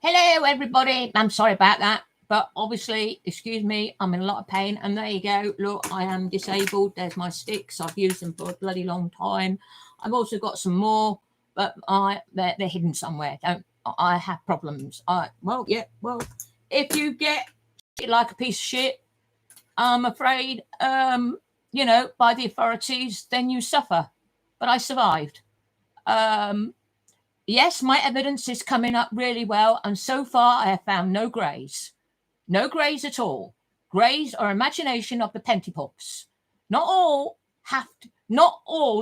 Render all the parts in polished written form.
Hello, everybody. I'm sorry about that, but obviously, excuse me, I'm in a lot of pain. And there you go. Look, I am disabled. There's my sticks. I've used them for a bloody long time. I've also got some more, but they're hidden somewhere. I have problems? Well, if you get like a piece of shit, I'm afraid, by the authorities, then you suffer. But I survived. Yes, my evidence is coming up really well, and so far I have found no greys. No greys at all. Greys are imagination of the Pentipuffs. Not all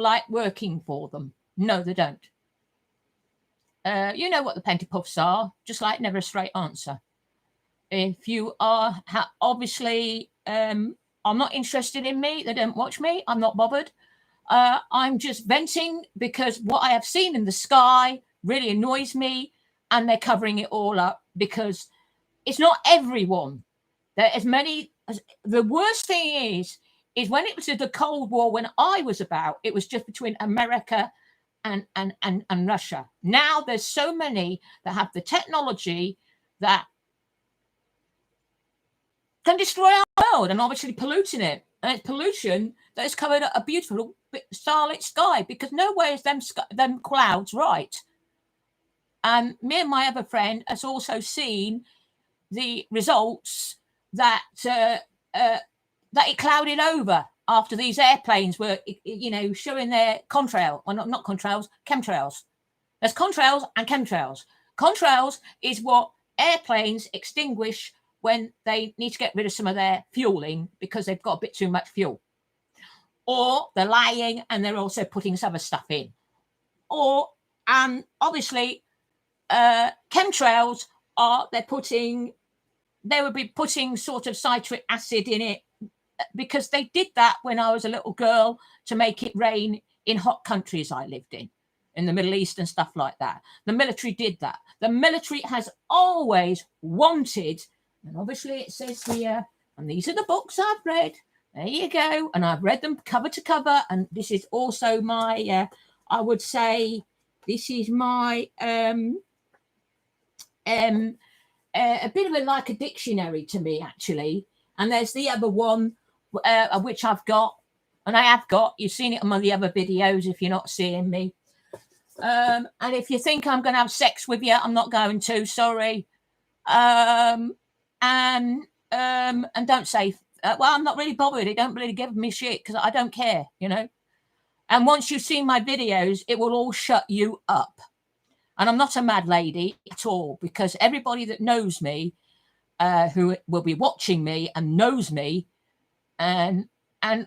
like working for them. No, they don't. You know what the Pentipuffs are, just like never a straight answer. If you are, obviously, are not interested in me, they don't watch me, I'm not bothered. I'm just venting because what I have seen in the sky really annoys me, and they're covering it all up because it's not everyone. There are as many. The worst thing is when it was the Cold War, when I was about, it was just between America and Russia. Now there's so many that have the technology that can destroy our world and obviously polluting it. And it's pollution that has covered a beautiful starlit sky, because nowhere is them clouds right. And me and my other friend has also seen the results that it clouded over after these airplanes were, showing their contrail. Well, not contrails, chemtrails. There's contrails and chemtrails. Contrails is what airplanes extinguish when they need to get rid of some of their fueling because they've got a bit too much fuel. Or they're lying and they're also putting some other stuff in. Or, obviously, chemtrails they would be putting sort of citric acid in it, because they did that when I was a little girl to make it rain in hot countries I lived in the Middle East and stuff like that. The military did that. The military has always wanted, and obviously it says here, and these are the books I've read. There you go. And I've read them cover to cover. And this is also my, I would say, this is my, a bit of like a dictionary to me, actually. And there's the other one, which I've got. And I have got, you've seen it on the other videos if you're not seeing me. And if you think I'm going to have sex with you, I'm not going to, sorry. And don't say, well, I'm not really bothered. It don't really give me shit because I don't care, And once you've seen my videos, it will all shut you up. And I'm not a mad lady at all, because everybody that knows me, who will be watching me and knows me, and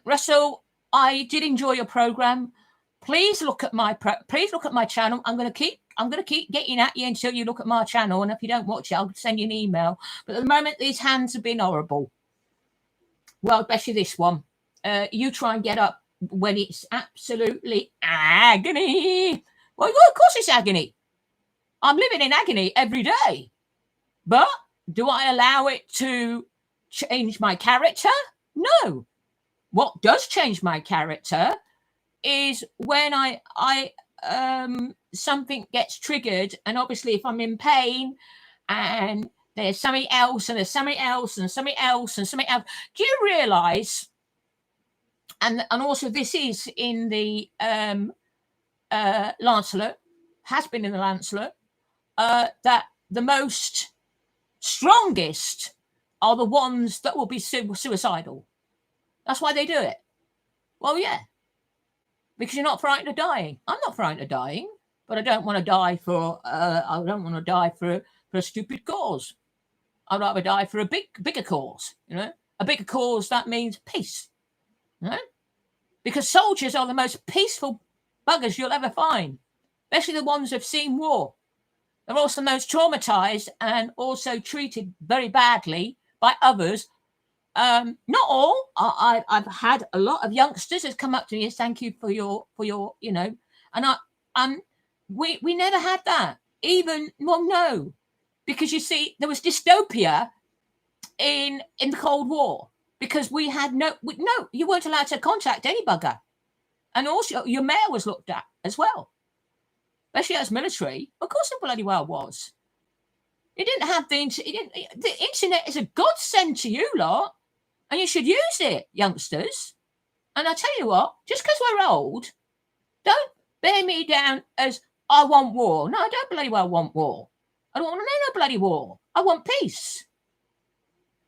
Russell, I did enjoy your program. Please look at my channel. I'm going to keep getting at you until you look at my channel. And if you don't watch it, I'll send you an email. But at the moment, these hands have been horrible. Well, especially this one. You try and get up when it's absolutely agony. Well, of course it's agony. I'm living in agony every day. But do I allow it to change my character? No. What does change my character is when something gets triggered, and obviously if I'm in pain and there's something else and there's something else and something else and something else. Do you realise, and also this is in the Lancelot, has been in the Lancelot, that the most strongest are the ones that will be suicidal. That's why they do it. Well, yeah. Because you're not frightened of dying. I'm not frightened of dying, but I don't want to die for a stupid cause. I'd rather die for a bigger cause, A bigger cause, that means peace. Because soldiers are the most peaceful buggers you'll ever find, especially the ones who've seen war. They're also the most traumatized and also treated very badly by others. Not all. I've had a lot of youngsters that come up to me and thank you for your, and we never had that. No, because you see, there was dystopia in the Cold War, because we had you weren't allowed to contact any bugger, and also your mail was looked at as well, especially as military. Of course, it bloody well was. You didn't have the internet is a godsend to you lot, and you should use it, youngsters. And I tell you what, just because we're old, don't bear me down as I want war. No, I don't bloody well want war. I don't want no bloody war. I want peace.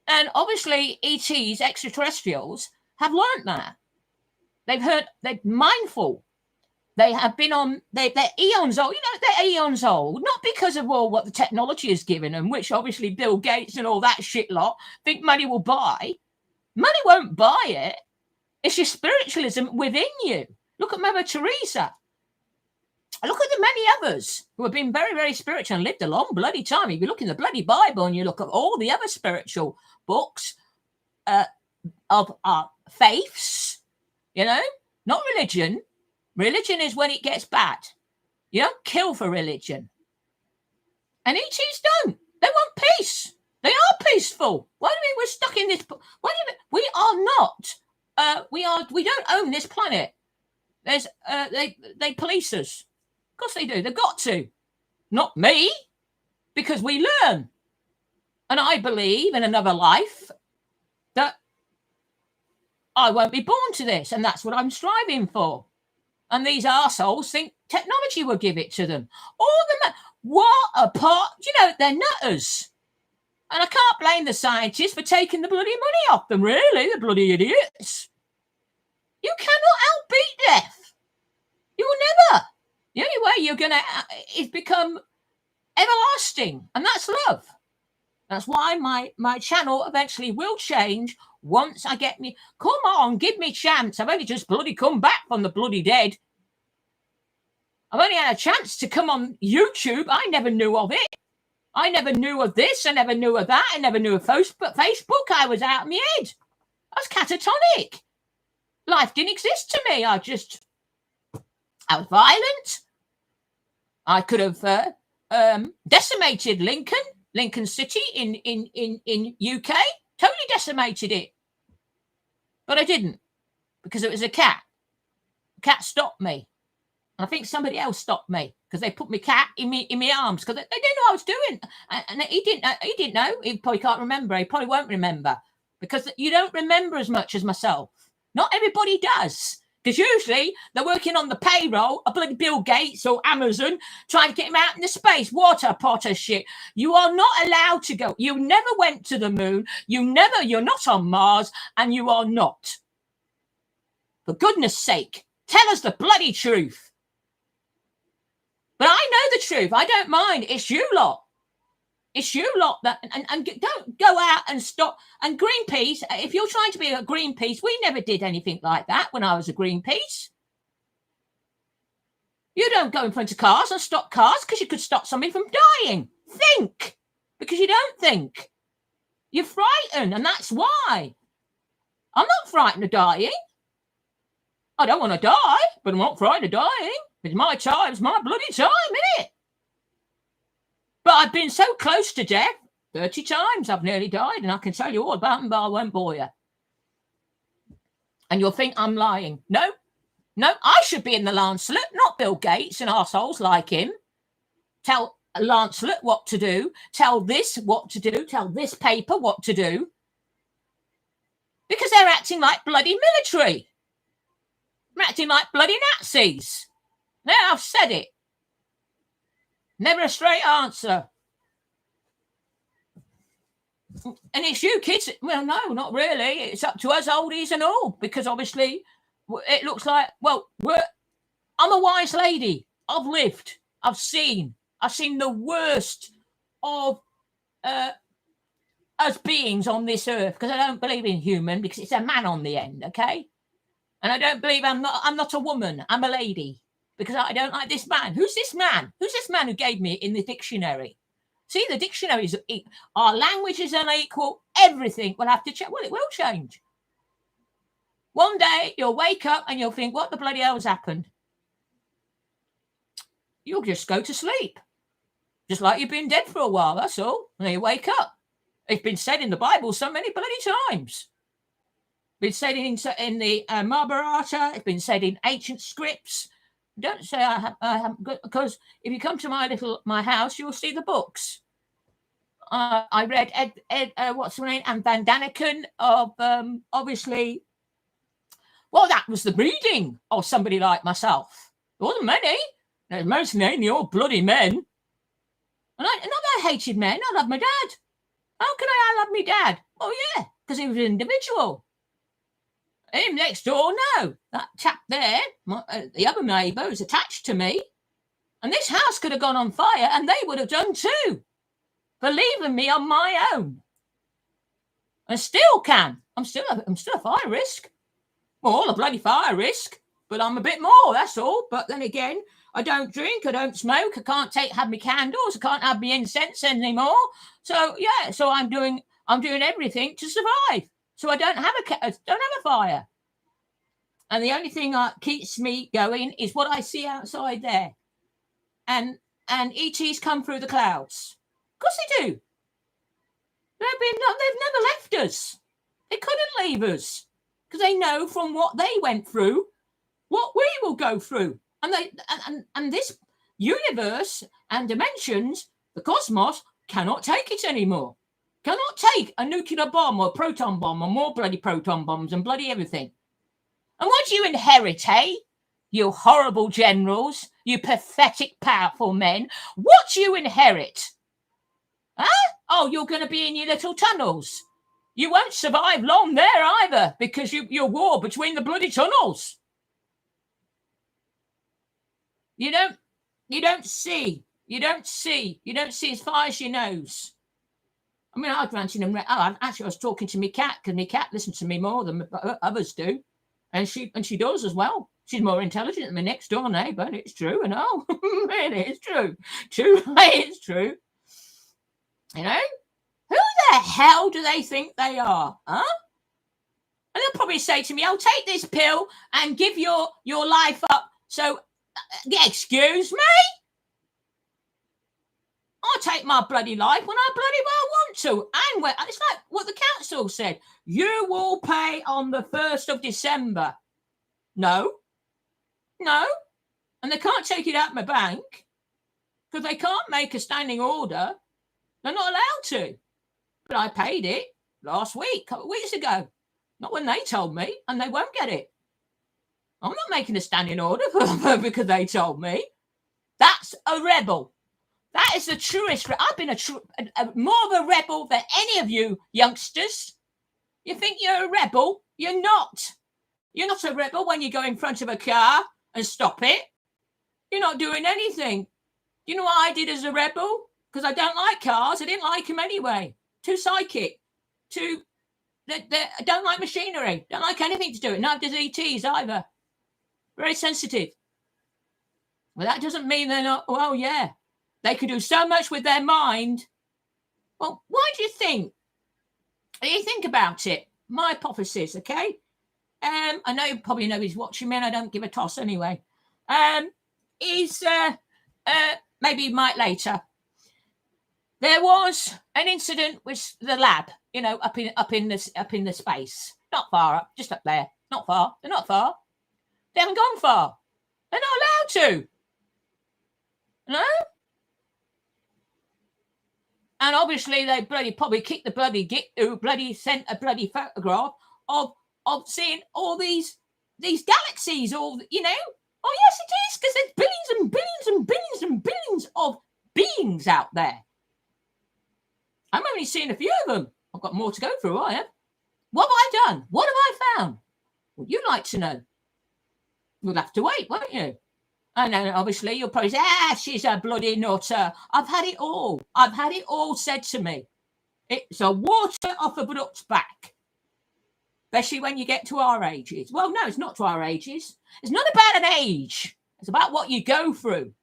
And obviously, ETs, extraterrestrials, have learnt that. They're mindful. They have been on, they're eons old. You know, they're eons old, not because of all what the technology has given them, which obviously Bill Gates and all that shit lot think money will buy. Money won't buy it. It's your spiritualism within you. Look at Mother Teresa. Look at the many others who have been very, very spiritual and lived a long bloody time. If you look in the bloody Bible and you look at all the other spiritual books of faiths, you know, not religion. Religion is when it gets bad. You don't kill for religion. And ETs don't. They want peace. They are peaceful. Why do you mean we're stuck in this? Why do you mean we are not? We don't own this planet. There's they police us. Of course they do. They've got to. Not me, because we learn. And I believe in another life that I won't be born to this, and that's what I'm striving for. And these arseholes think technology will give it to them. All the what a part, you know, they're nutters. And I can't blame the scientists for taking the bloody money off them, really, the bloody idiots. You cannot outbeat death. You will never. The only way you're going to is become everlasting, and that's love. That's why my channel eventually will change once I get me. Come on, give me a chance. I've only just bloody come back from the bloody dead. I've only had a chance to come on YouTube. I never knew of it. I never knew of this. I never knew of that. I never knew of Facebook. I was out of my head. I was catatonic. Life didn't exist to me. I was violent. I could have decimated Lincoln City in UK. Totally decimated it. But I didn't, because it was a cat. The cat stopped me. And I think somebody else stopped me because they put my cat in my arms because they didn't know what I was doing. And he didn't know. He probably can't remember. He probably won't remember because you don't remember as much as myself. Not everybody does. Because usually they're working on the payroll of bloody Bill Gates or Amazon, trying to get him out into space. Water potter shit. You are not allowed to go. You never went to the moon. You're not on Mars, and you are not. For goodness sake, tell us the bloody truth. But I know the truth. I don't mind. It's you lot. It's you lot that, and don't go out and stop. And Greenpeace, if you're trying to be a Greenpeace, we never did anything like that when I was a Greenpeace. You don't go in front of cars and stop cars because you could stop somebody from dying. Think. Because you don't think. You're frightened, and that's why. I'm not frightened of dying. I don't want to die, but I'm not frightened of dying. It's my time. It's my bloody time, isn't it? But I've been so close to death, 30 times I've nearly died, and I can tell you all about them, but I won't bore you. And you'll think I'm lying. No, I should be in the Lancelot, not Bill Gates and arseholes like him. Tell Lancelot what to do. Tell this what to do. Tell this paper what to do. Because they're acting like bloody military. They're acting like bloody Nazis. Now I've said it. Never a straight answer. And it's you kids. Well, no, not really. It's up to us oldies and all. Because obviously it looks like, well, I'm a wise lady. I've lived. I've seen the worst of us beings on this earth. Because I don't believe in human. Because it's a man on the end, okay? And I don't believe I'm not a woman. I'm a lady. Because I don't like this man. Who's this man? Who's this man who gave me in the dictionary? See, the dictionaries, our language is unequal. Everything will have to change. Well, it will change. One day you'll wake up and you'll think, what the bloody hell has happened? You'll just go to sleep. Just like you've been dead for a while, that's all. And then you wake up. It's been said in the Bible so many bloody times. It's been said in the Mahabharata. It's been said in ancient scripts. Don't say I haven't, because if you come to my house, you'll see the books. I read what's her name, and Van Daniken of obviously. Well, that was the breeding of somebody like myself. There wasn't many. There's mostly all bloody men. And not that I hated men. I loved my dad. How can I love my dad? Oh yeah, because he was an individual. Him next door, no. That chap there, the other neighbour, was attached to me. And this house could have gone on fire, and they would have done too, for leaving me on my own. I still can. I'm still a fire risk. Well, a bloody fire risk, but I'm a bit more, that's all. But then again, I don't drink, I don't smoke, I can't have my candles, I can't have my incense anymore. So yeah, so I'm doing everything to survive. So I don't have a fire. And the only thing that keeps me going is what I see outside there. And ETs come through the clouds. Of course they do. They've never left us. They couldn't leave us, because they know from what they went through what we will go through. And this universe and dimensions, the cosmos, cannot take it anymore. Cannot take a nuclear bomb or a proton bomb or more bloody proton bombs and bloody everything. And what do you inherit, eh? You horrible generals, you pathetic, powerful men. What do you inherit? Huh? Oh, you're going to be in your little tunnels. You won't survive long there either, because you're war between the bloody tunnels. You don't see as far as your nose. I mean, I'd ranting and actually I was talking to my cat, because my cat listens to me more than others do, and she does as well. She's more intelligent than my next door neighbour. It's true, and it is true. It's true. You know, who the hell do they think they are, huh? And they'll probably say to me, "I'll take this pill and give your life up." So, excuse me? I'll take my bloody life when I bloody well want to. And it's like what the council said. You will pay on the 1st of December. No. And they can't take it out of my bank, because they can't make a standing order. They're not allowed to. But I paid it last week, a couple of weeks ago. Not when they told me, and they won't get it. I'm not making a standing order because they told me. That's a rebel. That is the truest. I've been more of a rebel than any of you youngsters. You think you're a rebel? You're not. You're not a rebel when you go in front of a car and stop it. You're not doing anything. You know what I did as a rebel? Because I don't like cars. I didn't like them anyway. Too psychic. I don't like machinery. Don't like anything to do it. Neither does ETs either. Very sensitive. Well, that doesn't mean they're not. Well, yeah. They could do so much with their mind. Well, why do you think? You think about it. My hypothesis, okay? I know you probably know he's watching me, and I don't give a toss anyway. Maybe he might later. There was an incident with the lab, up in the space. Not far up, just up there. Not far. They're not far. They haven't gone far. They're not allowed to. No? And obviously they probably kicked the bloody git who bloody sent a bloody photograph of seeing all these galaxies, Oh yes, it is, because there's billions and billions and billions and billions of beings out there. I'm only seeing a few of them. I've got more to go through, I have. What have I done? What have I found? Would you like to know? You'll have to wait, won't you? And then obviously you'll probably say, she's a bloody nutter. I've had it all. I've had it all said to me. It's a water off a duck's back. Especially when you get to our ages. Well, no, it's not to our ages. It's not about an age. It's about what you go through.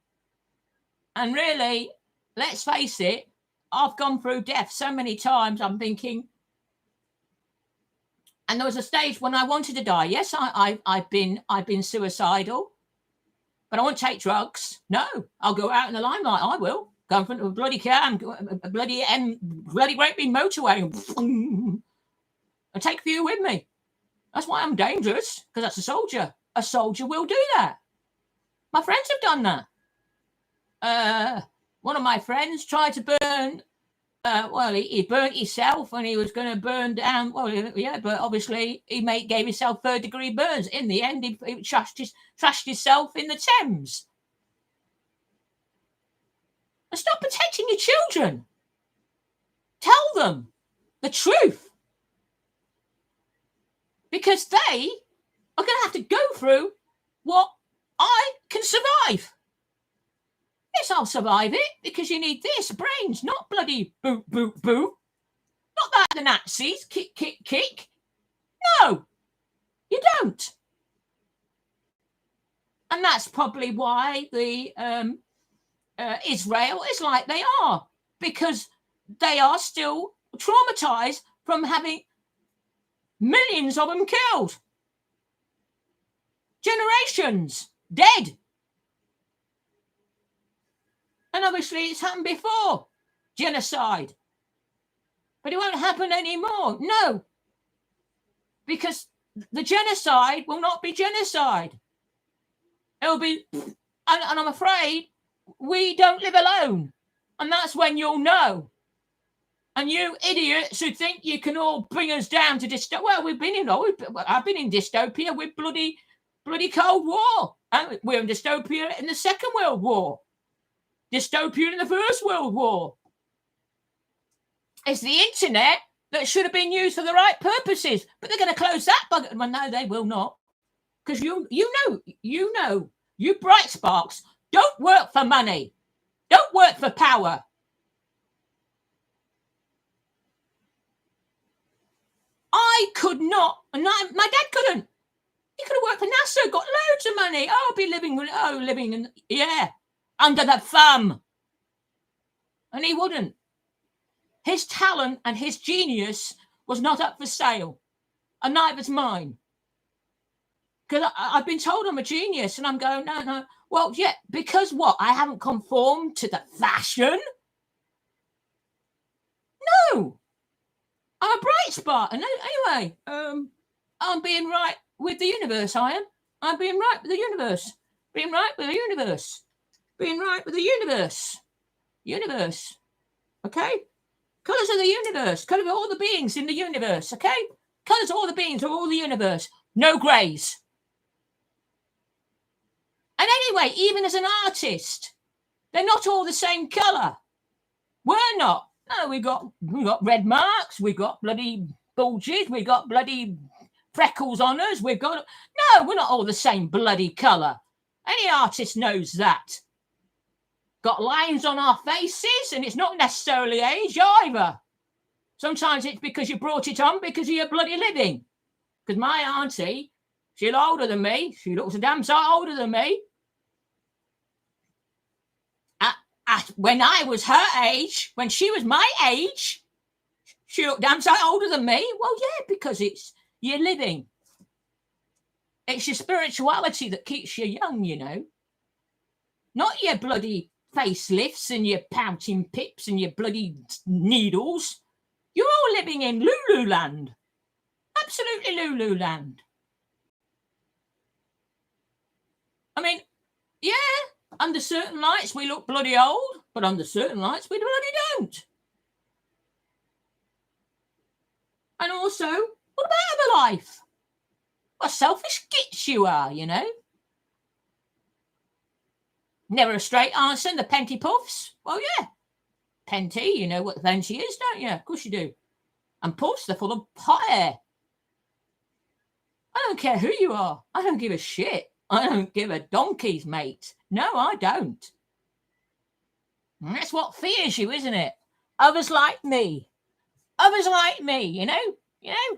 And really, let's face it, I've gone through death so many times, I'm thinking. And there was a stage when I wanted to die. Yes, I've been suicidal. But I won't take drugs. No, I'll go out in the limelight. I will. Go in front of a bloody car and a bloody great big motorway and take a few with me. That's why I'm dangerous, because that's a soldier. A soldier will do that. My friends have done that. One of my friends tried to burn well, he burnt himself and he was going to burn down. Well, yeah, but obviously he gave himself third-degree burns. In the end, he trashed himself in the Thames. And stop protecting your children. Tell them the truth. Because they are going to have to go through what I can survive. Yes, I'll survive it because you need this brains, not bloody boot, boot, boot. Not that the Nazis, kick, kick, kick. No, you don't. And that's probably why the Israel is like they are, because they are still traumatized from having millions of them killed. Generations dead. And obviously it's happened before, genocide. But it won't happen anymore. No. Because the genocide will not be genocide. It'll be, and I'm afraid we don't live alone. And that's when you'll know. And you idiots who think you can all bring us down to dystopia. Well, I've been in dystopia with bloody Cold War. And we're in dystopia in the Second World War. Dystopia in the First World War. It's the internet that should have been used for the right purposes, but they're going to close that bugger. Well, no, they will not, because you know, you bright sparks don't work for money, don't work for power. I could not, and my dad couldn't. He could have worked for NASA, got loads of money. Oh, I'll be living in, yeah, under the thumb. And he wouldn't. His talent and his genius was not up for sale. And neither's mine. Because I've been told I'm a genius. And I'm going, no. Well, yeah, because what? I haven't conformed to the fashion? No. I'm a bright spot. And anyway, I'm being right with the universe, I am. I'm being right with the universe. Being right with the universe. Being right with the universe. Universe. Okay? Colours of the universe. Colour of all the beings in the universe. Okay? Colours of all the beings of all the universe. No greys. And anyway, even as an artist, they're not all the same colour. We're not. No, we got red marks. We got bloody bulges. We got bloody freckles on us. We're not all the same bloody colour. Any artist knows that. Got lines on our faces, and it's not necessarily age either. Sometimes it's because you brought it on because of your bloody living. Because my auntie, she's older than me. She looks a damn sight older than me. When I was her age, when she was my age, she looked damn sight older than me. Well, yeah, because it's your living. It's your spirituality that keeps you young, you know. Not your bloody facelifts and your pouting pips and your bloody needles. You're all living in Lululand. Absolutely Lululand. I mean, yeah, under certain lights we look bloody old, but under certain lights we bloody don't. And also, what about other life? What selfish gits you are, you know. Never a straight answer in the Pentipuffs. Well, yeah. Penty, you know what Penty is, don't you? Of course you do. And puffs, they're full of hot air. I don't care who you are. I don't give a shit. I don't give a donkey's, mate. No, I don't. And that's what fears you, isn't it? Others like me. Others like me, you know?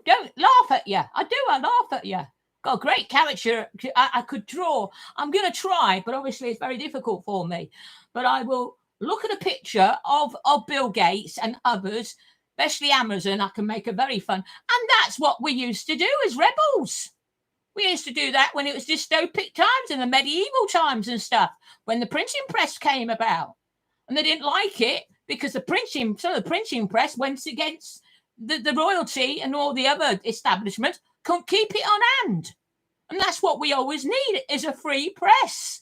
Don't laugh at you. I laugh at you. Got a great caricature I could draw. I'm going to try, but obviously it's very difficult for me. But I will look at a picture of Bill Gates and others, especially Amazon. I can make a very fun. And that's what we used to do as rebels. We used to do that when it was dystopic times and the medieval times and stuff, when the printing press came about. And they didn't like it because the printing press went against the royalty and all the other establishments. Couldn't keep it on hand. And that's what we always need, is a free press.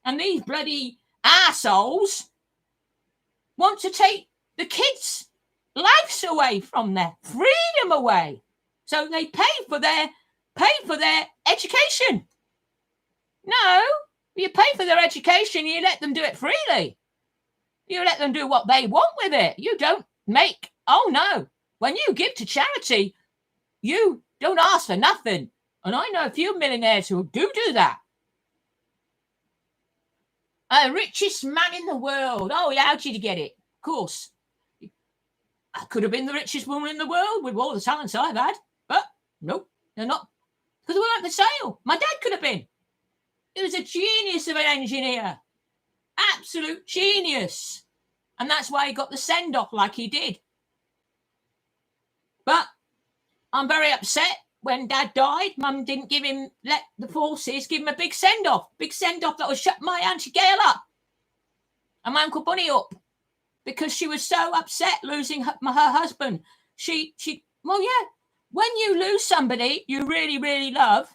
And these bloody arseholes want to take the kids lives away from their freedom away. So they pay for their education. No, you pay for their education, you let them do it freely. You let them do what they want with it. You don't make, oh no. When you give to charity, you don't ask for nothing. And I know a few millionaires who do that. Richest man in the world. Oh, yeah, how did you get it? Of course. I could have been the richest woman in the world with all the talents I've had. But nope, they're not. Because they weren't for sale. My dad could have been. He was a genius of an engineer. Absolute genius. And that's why he got the send-off like he did. But I'm very upset when Dad died. Mum didn't let the forces give him a big send-off. Big send-off that would shut my Auntie Gail up and my Uncle Bunny up because she was so upset losing her husband. Well, yeah, when you lose somebody you really, really love,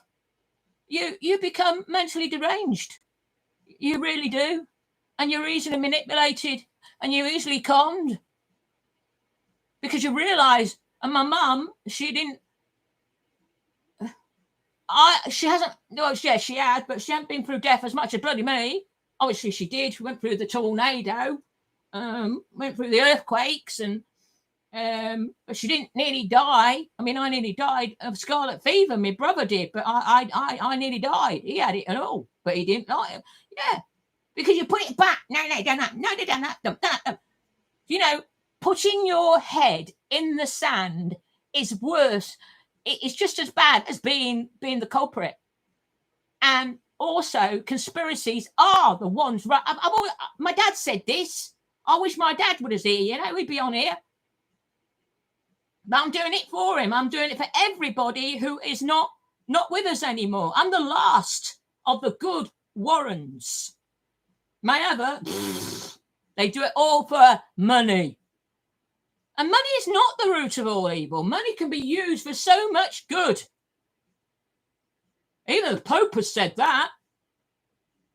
you become mentally deranged. You really do. And you're easily manipulated and you're easily conned because you realise, and my mum, she hasn't, well, yeah, she had, but she hasn't been through death as much as bloody me. Obviously she did. She went through the tornado, went through the earthquakes, and but she didn't nearly die. I mean, I nearly died of scarlet fever. My brother did, but I nearly died. He had it and all, but he didn't like it. Yeah, because you put it back. No, don't that. No, don't that. You know, putting your head in the sand is worse. It's just as bad as being the culprit. And also, conspiracies are the ones. My dad said this. I wish my dad was here. You know, he'd be on here. But I'm doing it for him. I'm doing it for everybody who is not with us anymore. I'm the last of the good Warrens. My other, they do it all for money. And money is not the root of all evil. Money can be used for so much good. Even the Pope has said that.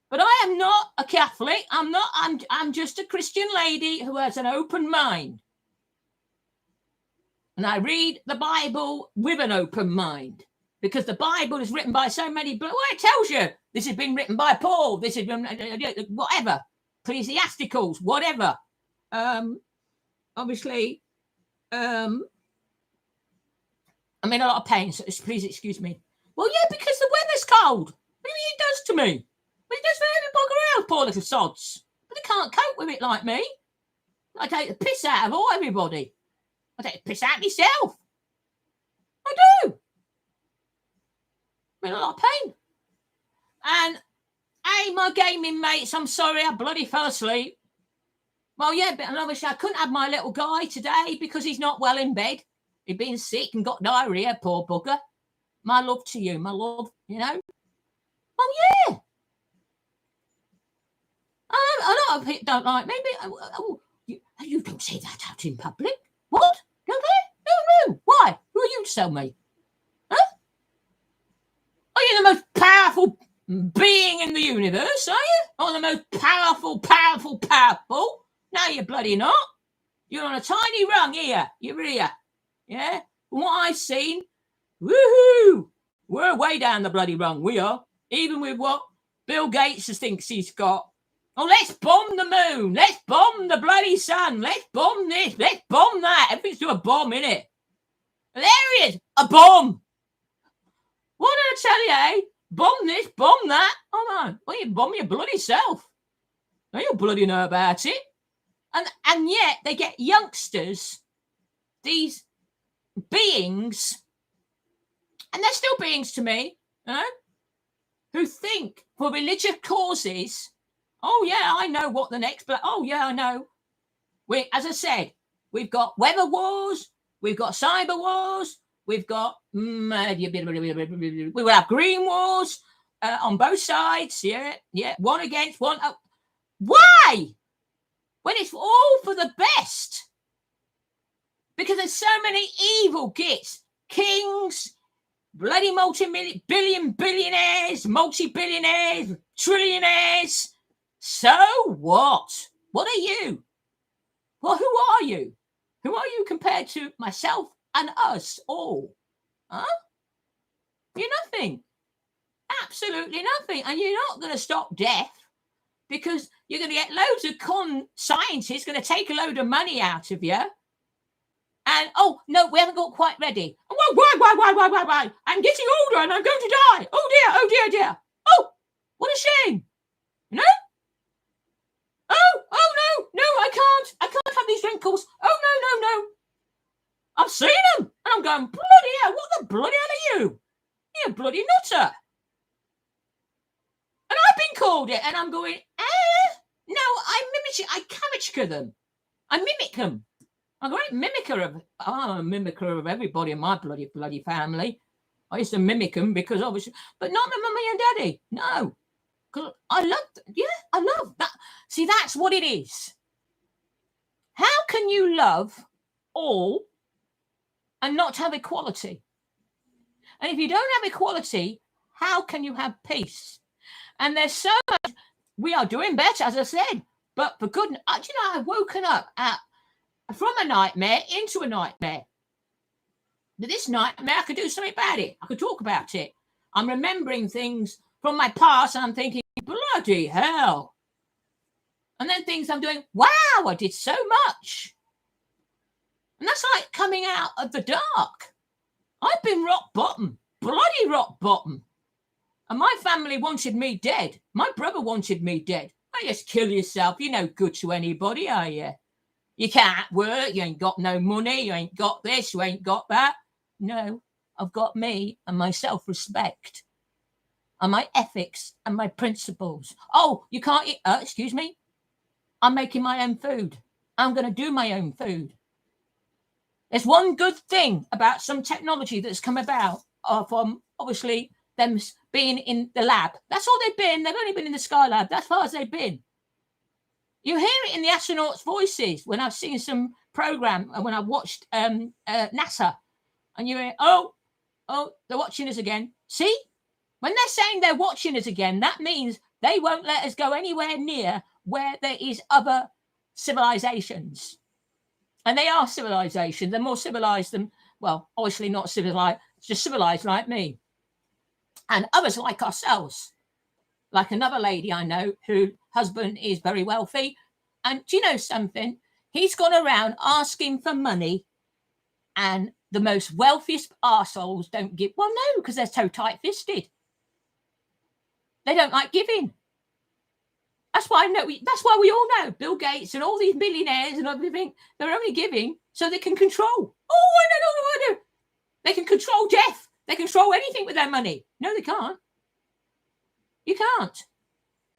But I am not a Catholic. I'm just a Christian lady who has an open mind. And I read the Bible with an open mind. Because the Bible is written by so many, well, it tells you this has been written by Paul, this has been whatever, Ecclesiasticals, whatever. Obviously, I'm in a lot of pain, so please excuse me. Well, yeah, because the weather's cold. What do you mean it does to me? Well, it does for every bugger else, poor little sods. But they can't cope with it like me. I take the piss out of everybody. I take the piss out of myself. I do. I'm in a lot of pain. And, hey, my gaming mates, I'm sorry, I bloody fell asleep. Well, yeah, but obviously I couldn't have my little guy today because he's not well in bed. He'd been sick and got diarrhea, poor bugger. My love to you, my love, you know. Oh, yeah. A lot of people don't like me. You don't say that out in public. What? Don't they? No. Why? Who are you to tell me? Huh? Are you the most powerful being in the universe, are you? Or the most powerful? No, you're bloody not. You're on a tiny rung here. You're here. Yeah? From what I've seen, woohoo! We're way down the bloody rung. We are. Even with what Bill Gates thinks he's got. Oh, let's bomb the moon. Let's bomb the bloody sun. Let's bomb this. Let's bomb that. Everything's to a bomb, innit? There he is. A bomb. What did I tell you, eh? Bomb this, bomb that. Oh, no. Well, you bomb your bloody self. Now you bloody know about it. And yet they get youngsters, these beings, and they're still beings to me, you know, who think for religious causes, oh, yeah, I know what the next, but oh, yeah, I know. As I said, we've got weather wars, we've got cyber wars, we've got, we will have green wars on both sides, yeah, one against one. Why? When it's all for the best. Because there's so many evil gits, kings, bloody billionaires, multi-billionaires, trillionaires. So what? What are you? Well, who are you? Who are you compared to myself and us all? Huh? You're nothing. Absolutely nothing. And you're not going to stop death, because you're going to get loads of con scientists going to take a load of money out of you. And, oh, no, we haven't got quite ready. Why? I'm getting older and I'm going to die. Oh, dear. Oh, what a shame. No? Oh, no, I can't have these wrinkles. Oh, no. I've seen them. And I'm going, bloody hell, what the bloody hell are you? You're a bloody nutter. And I've been called it, and I'm going, no, I caricature them. I mimic them. I'm a great mimicker of everybody in my bloody family. I used to mimic them because obviously, but not my mummy and daddy. No, because I love that. See, that's what it is. How can you love all and not have equality? And if you don't have equality, how can you have peace? And there's so much. We are doing better, as I said, but for goodness, I've woken up from a nightmare into a nightmare. But this nightmare, I could do something about it. I could talk about it. I'm remembering things from my past, and I'm thinking, bloody hell. And then things I'm doing, wow, I did so much. And that's like coming out of the dark. I've been rock bottom, bloody rock bottom. And my family wanted me dead. My brother wanted me dead. I just kill yourself. You're no good to anybody, are you? You can't work. You ain't got no money. You ain't got this. You ain't got that. No, I've got me and my self-respect and my ethics and my principles. Oh, you can't eat. Excuse me. I'm making my own food. I'm going to do my own food. There's one good thing about some technology that's come about from obviously them being in the lab. That's all they've been. They've only been in the Skylab. That's as far as they've been. You hear it in the astronauts' voices when I've seen some program and when I watched NASA, and you hear, oh, they're watching us again. See, when they're saying they're watching us again, that means they won't let us go anywhere near where there is other civilizations. And they are civilizations. They're more civilized than, well, obviously not civilized, just civilized like me. And others like ourselves. Like another lady I know whose husband is very wealthy. And do you know something? He's gone around asking for money, and the most wealthiest arseholes don't give. Well, no, because they're so tight-fisted. They don't like giving. That's why that's why we all know Bill Gates and all these millionaires and everything, they're only giving so they can control. Oh, I know. They can control death. They control anything with their money. No, they can't. You can't.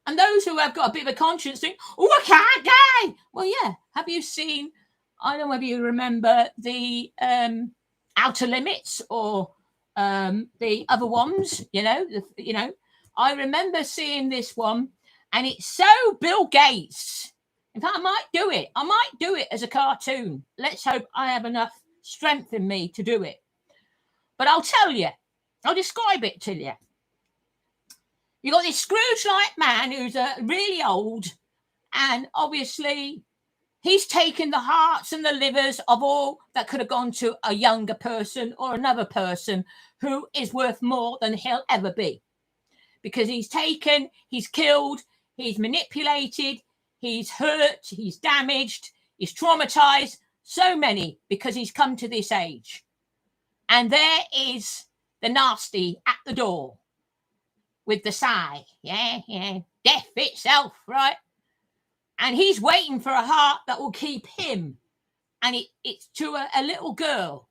And those who have got a bit of a conscience think, oh, I can't die. Well, yeah. Have you seen, I don't know whether you remember the Outer Limits or the other ones, I remember seeing this one, and it's so Bill Gates. In fact, I might do it. I might do it as a cartoon. Let's hope I have enough strength in me to do it. But I'll tell you, I'll describe it to you. You got this Scrooge-like man who's really old, and obviously he's taken the hearts and the livers of all that could have gone to a younger person or another person who is worth more than he'll ever be. Because he's taken, he's killed, he's manipulated, he's hurt, he's damaged, he's traumatized, so many, because he's come to this age. And there is the nasty at the door with the sigh. Yeah, death itself, right? And he's waiting for a heart that will keep him. And it's to a little girl,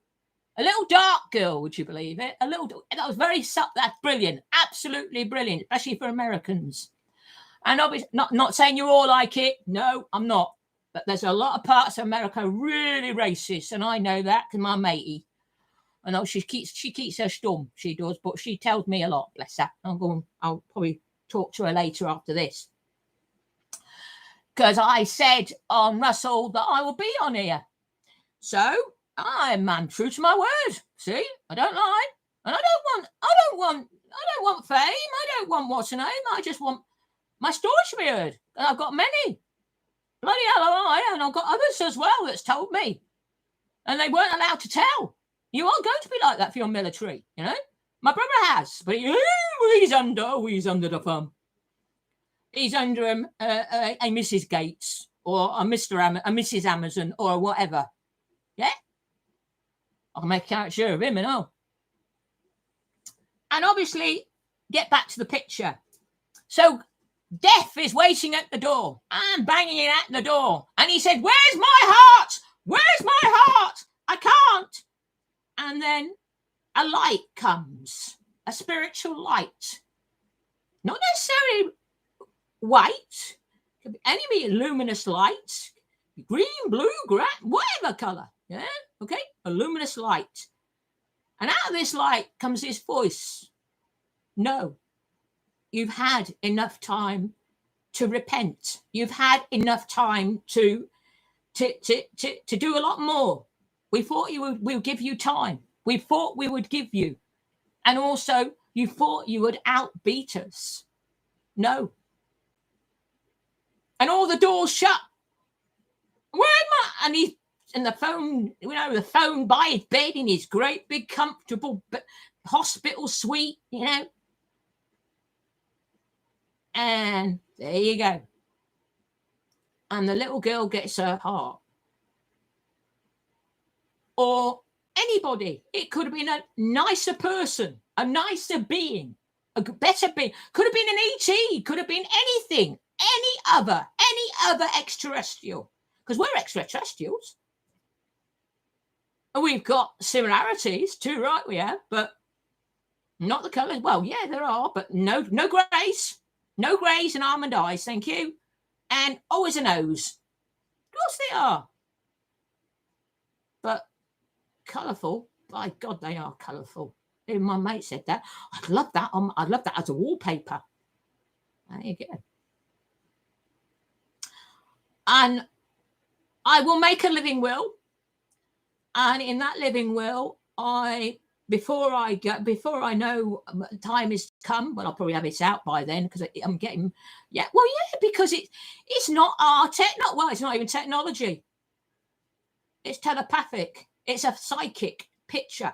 a little dark girl, would you believe it? That was very subtle. That's brilliant, absolutely brilliant, especially for Americans. And obviously, not saying you're all like it. No, I'm not. But there's a lot of parts of America really racist, and I know that because my matey. I know she keeps her stum, she does, but she tells me a lot, bless her. I'll probably talk to her later after this. Because I said on Russel that I will be on here. So I'm true to my word. See, I don't lie. And I don't want fame. I don't want what's her name. I just want my story to be heard. And I've got many. Bloody hell, and I've got others as well that's told me. And they weren't allowed to tell. You are going to be like that for your military, you know. My brother has, but he's under the thumb. He's under a Mrs. Gates or a Mrs. Amazon or whatever. Yeah? I can make a caricature of him and all. And obviously, get back to the picture. So death is waiting at the door. I'm banging it at the door. And he said, where's my heart? Where's my heart? I can't. And then a light comes, a spiritual light. Not necessarily white, could be any luminous light, green, blue, whatever color. Yeah, okay, a luminous light. And out of this light comes this voice. No, you've had enough time to repent. You've had enough time to do a lot more. We thought we would give you time. We thought we would give you. And also, you thought you would outbeat us. No. And all the doors shut. Where am I? And he, and the phone, you know, the phone by his bed in his great big comfortable hospital suite, you know. And there you go. And the little girl gets her heart. Or anybody. It could have been a nicer person, a nicer being, a better being. Could have been an ET. Could have been anything. Any other extraterrestrial. Because we're extraterrestrials. And we've got similarities too, right? We have, but not the colours. Well, yeah, there are, but no greys. No greys and almond eyes, thank you. And always a nose. Of course they are. But colourful, by God, they are colourful. Even my mate said that. I'd love that. I'd love that as a wallpaper. There you go. And I will make a living will. And in that living will, before I know time has come, well, I'll probably have it out by then because I'm getting, because it's not it's not even technology. It's telepathic. It's a psychic picture.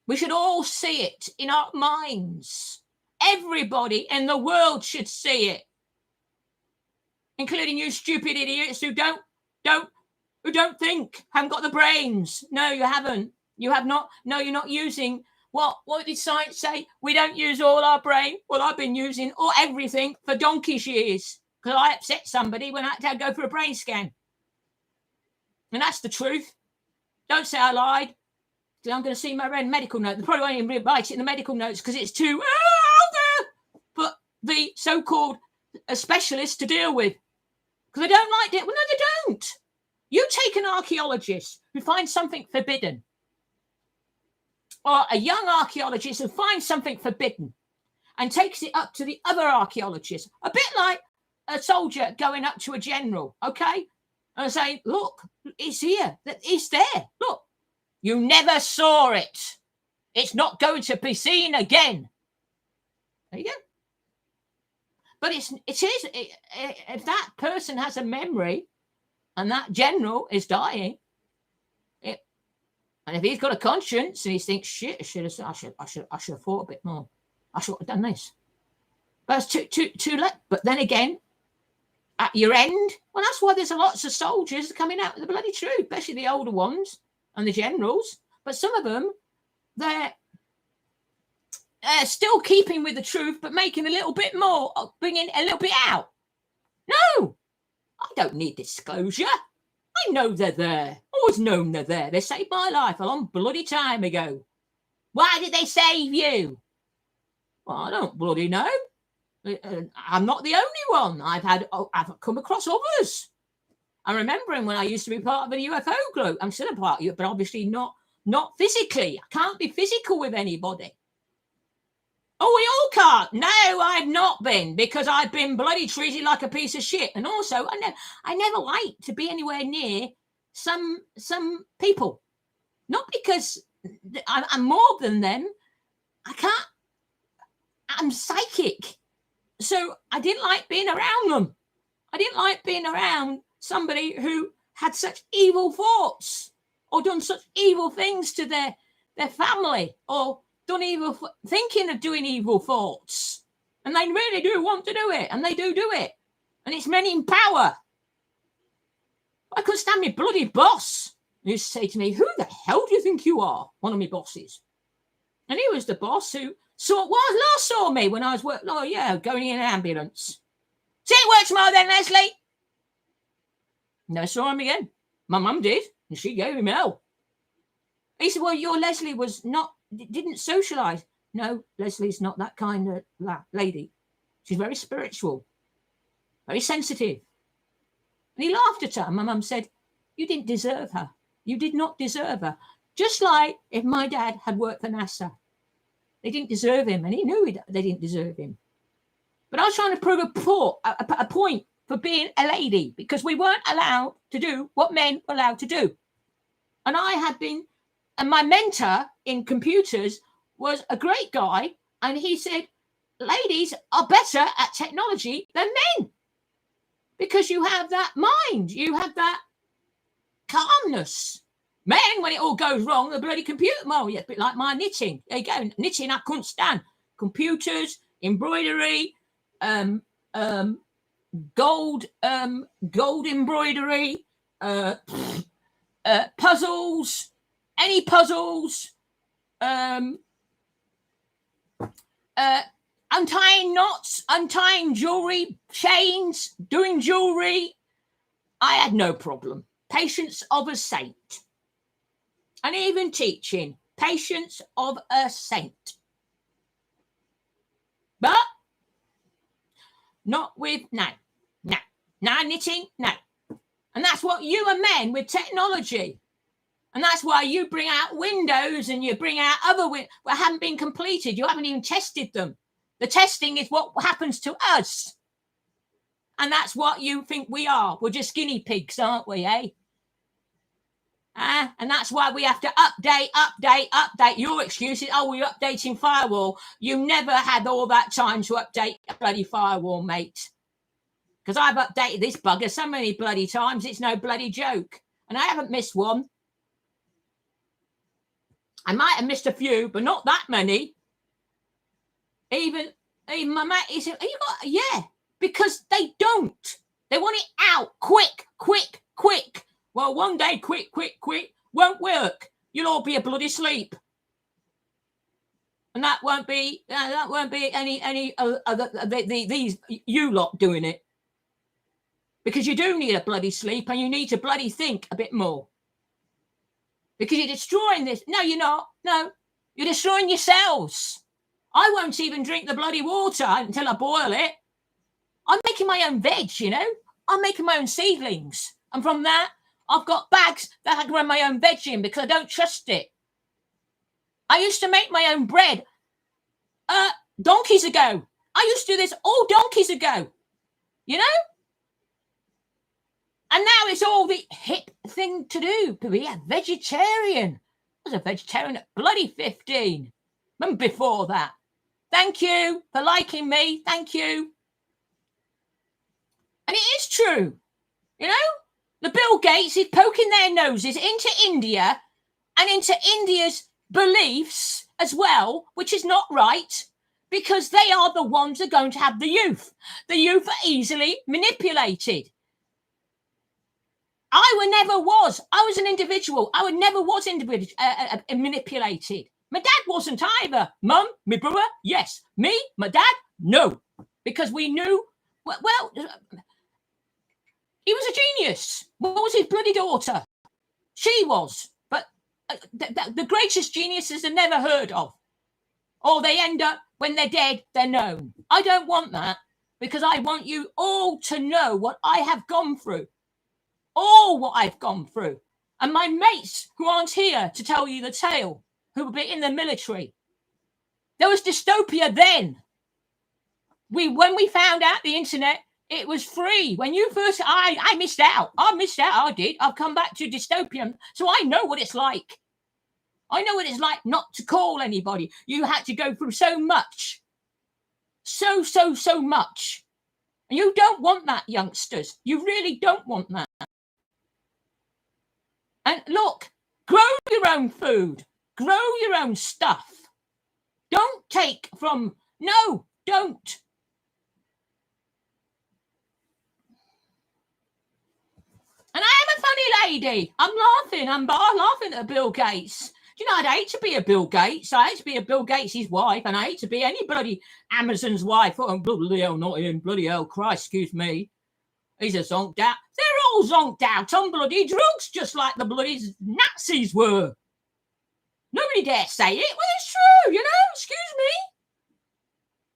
We should all see it in our minds. Everybody in the world should see it, including you stupid idiots who don't think, haven't got the brains. No, you haven't. You have not. No, you're not using. What did science say? We don't use all our brain. Well, I've been using everything for donkey's years because I upset somebody when I had to go for a brain scan. And that's the truth. Don't say I lied. I'm going to see my medical note. They probably won't even write it in the medical notes because it's too out there for the so-called specialists to deal with. Because they don't like it. Well, no, they don't. You take an archaeologist who finds something forbidden, or a young archaeologist who finds something forbidden and takes it up to the other archaeologist, a bit like a soldier going up to a general, okay? And saying, look, it's here. It's there. Look, you never saw it. It's not going to be seen again. There you go. But it is, if that person has a memory and that general is dying, and if he's got a conscience and he thinks, shit, I should have thought a bit more. I should have done this. But it's too late. But then again, at your end, well, that's why there's lots of soldiers coming out with the bloody truth, especially the older ones and the generals. But some of them, they're still keeping with the truth, but making a little bit more, bringing a little bit out. No, I don't need disclosure. I know they're there. Always known they're there. They saved my life a long bloody time ago. Why did they save you? Well, I don't bloody know. I'm not the only one. I've come across others. I'm remembering when I used to be part of a UFO group. I'm still a part of it, but obviously not physically. I can't be physical with anybody. Oh, we all can't. No, I've not been, because I've been bloody treated like a piece of shit. And also, I never liked to be anywhere near some people. Not because I'm more than them. I'm psychic. So I didn't like being around them. I didn't like being around somebody who had such evil thoughts. or done such evil things to their family, or done evil, thinking of doing evil thoughts. And they really do want to do it, and they do it. And it's men in power. I couldn't stand my bloody boss. He used to say to me, who the hell do you think you are? One of my bosses. And he was the boss who last saw me when I was going in an ambulance. See you at work tomorrow then, Leslie. Never saw him again. My mum did, and she gave him hell. He said, well, your Leslie didn't socialise. No, Leslie's not that kind of lady. She's very spiritual, very sensitive. And he laughed at her. And my mum said, you didn't deserve her. You did not deserve her. Just like if my dad had worked for NASA. They didn't deserve him, and he knew they didn't deserve him. But I was trying to prove a point for being a lady, because we weren't allowed to do what men were allowed to do. And and my mentor in computers was a great guy, and he said, ladies are better at technology than men, because you have that mind, you have that calmness. Men, when it all goes wrong, the bloody computer, well, yeah, a bit like my knitting. There you go, knitting I couldn't stand. Computers, embroidery, gold embroidery, puzzles, any puzzles, untying knots, untying jewelry, chains, doing jewelry. I had no problem. Patience of a saint. And even teaching, patience of a saint. But not with now knitting, no. And that's what you are men with technology. And that's why you bring out Windows and you bring out other Windows that haven't been completed. You haven't even tested them. The testing is what happens to us. And that's what you think we are. We're just guinea pigs, aren't we, eh? And that's why we have to update. Your excuse is, we're updating firewall. You never had all that time to update a bloody firewall, mate. Because I've updated this bugger so many bloody times, it's no bloody joke. And I haven't missed one. I might have missed a few, but not that many. Even my mate, he said, because they don't. They want it out quick. Well, one day, quick, won't work. You'll all be a bloody sleep. And that won't be any these you lot doing it. Because you do need a bloody sleep, and you need to bloody think a bit more. Because you're destroying this. No, you're not. No, you're destroying yourselves. I won't even drink the bloody water until I boil it. I'm making my own veg, I'm making my own seedlings. And from that, I've got bags that I can run my own veg in because I don't trust it. I used to make my own bread donkeys ago. I used to do this all donkeys ago, And now it's all the hip thing to do, to be a vegetarian. I was a vegetarian at bloody 15. And before that. Thank you for liking me. Thank you. And it is true, The Bill Gates is poking their noses into India and into India's beliefs as well, which is not right, because they are the ones that are going to have the youth. The youth are easily manipulated. I was an individual. I never was manipulated. My dad wasn't either. Mum, my brother, yes. Me, my dad, no. Because we knew, well, he was a genius. What was his bloody daughter? She was. But the greatest geniuses are never heard of. Or they end up, when they're dead, they're known. I don't want that, because I want you all to know what I have gone through. All what I've gone through. And my mates who aren't here to tell you the tale, who will be in the military. There was dystopia then. When we found out the internet, it was free. When you first, I missed out. I did. I've come back to dystopia. So I know what it's like. I know what it's like not to call anybody. You had to go through so much. So much. And you don't want that, youngsters. You really don't want that. And look, Grow your own food. Grow your own stuff. Don't take from, no, don't. And I am a funny lady. I'm laughing. I'm laughing at Bill Gates. Do you know, I'd hate to be a Bill Gates. I hate to be a Bill Gates' wife, and I hate to be any bloody Amazon's wife. Oh, bloody hell, not him. Bloody hell, Christ, excuse me. He's a zonked out. They're all zonked out on bloody drugs, just like the bloody Nazis were. Nobody dare say it. Well, it's true, you know. Excuse me.